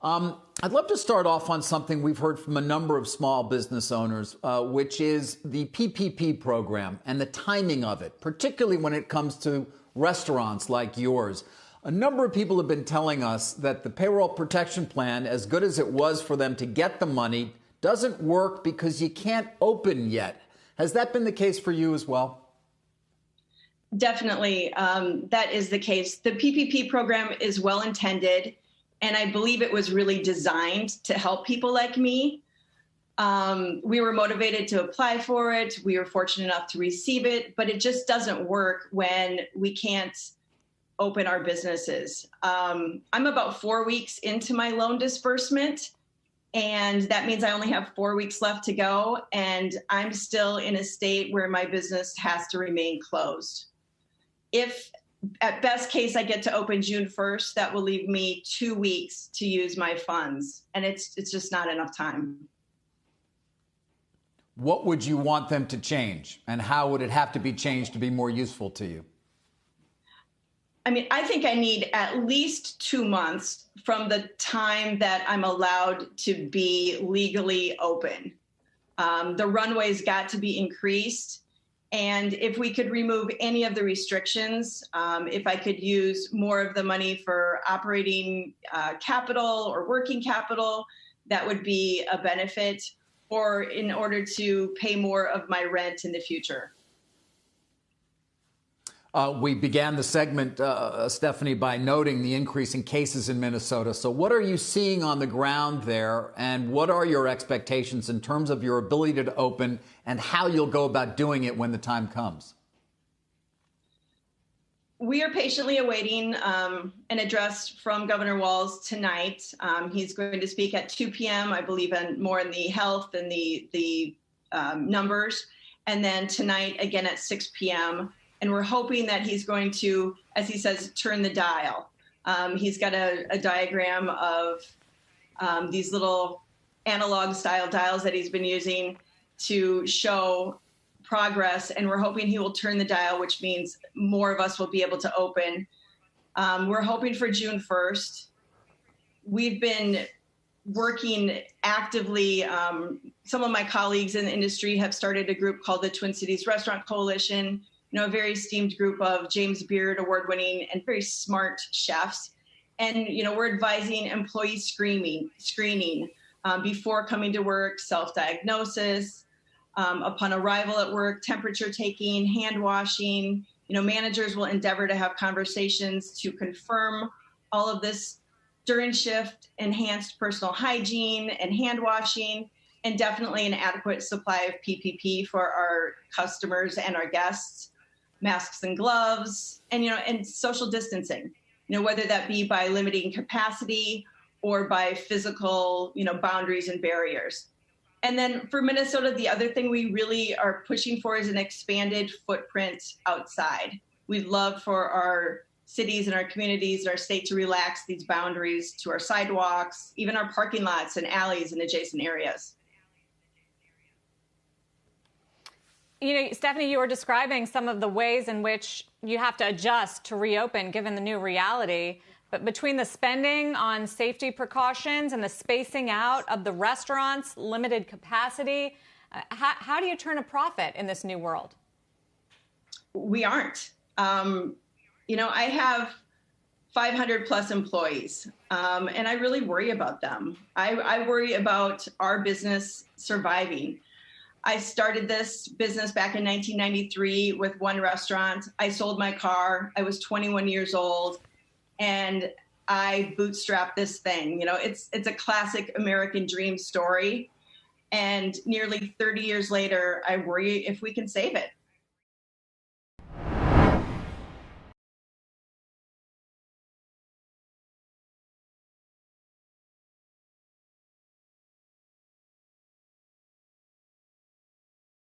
I'd love to start off on something we've heard from a number of small business owners, which is the PPP program and the timing of it, particularly when it comes to restaurants like yours. A number of people have been telling us that the payroll protection plan, as good as it was for them to get the money, doesn't work because you can't open yet. Has that been the case for you as well? Definitely, that is the case. The PPP program is well intended, and I believe it was really designed to help people like me. We were motivated to apply for it. We were fortunate enough to receive it, but it just doesn't work when we can't open our businesses. I'm about 4 weeks into my loan disbursement, and that means I only have 4 weeks left to go, and I'm still in a state where my business has to remain closed. If at best case I get to open June 1st, that will leave me 2 weeks to use my funds, and it's just not enough time. What would you want them to change, and how would it have to be changed to be more useful to you? I mean, I think I need at least 2 months from the time that I'm allowed to be legally open. The runway's got to be increased. And if we could remove any of the restrictions, if I could use more of the money for operating capital or working capital, that would be a benefit, or in order to pay more of my rent in the future. We began the segment, Stephanie, by noting the increase in cases in Minnesota. So what are you seeing on the ground there, and what are your expectations in terms of your ability to open and how you'll go about doing it when the time comes? We are patiently awaiting an address from Governor Walz tonight. He's going to speak at 2 p.m., I believe, and more in the health and the numbers. And then tonight, again at 6 p.m., and we're hoping that he's going to, as he says, turn the dial. He's got a diagram of these little analog style dials that he's been using to show progress. And we're hoping he will turn the dial, which means more of us will be able to open. We're hoping for June 1st. We've been working actively. Some of my colleagues in the industry have started a group called the Twin Cities Restaurant Coalition, a very esteemed group of James Beard award-winning and very smart chefs. And, we're advising employee screening before coming to work, self-diagnosis, upon arrival at work, temperature taking, hand washing. Managers will endeavor to have conversations to confirm all of this during shift, enhanced personal hygiene and hand washing, and definitely an adequate supply of PPP for our customers and our guests. Masks and gloves, and social distancing, whether that be by limiting capacity or by physical, boundaries and barriers. And then for Minnesota, the other thing we really are pushing for is an expanded footprint outside. We'd love for our cities and our communities and our state to relax these boundaries to our sidewalks, even our parking lots and alleys and adjacent areas. Stephanie, you were describing some of the ways in which you have to adjust to reopen given the new reality. But between the spending on safety precautions and the spacing out of the restaurants, limited capacity, how do you turn a profit in this new world? We aren't. I have 500 plus employees, and I really worry about them. I worry about our business surviving. I started this business back in 1993 with one restaurant. I sold my car. I was 21 years old, and I bootstrapped this thing. It's a classic American dream story. And nearly 30 years later, I worry if we can save it.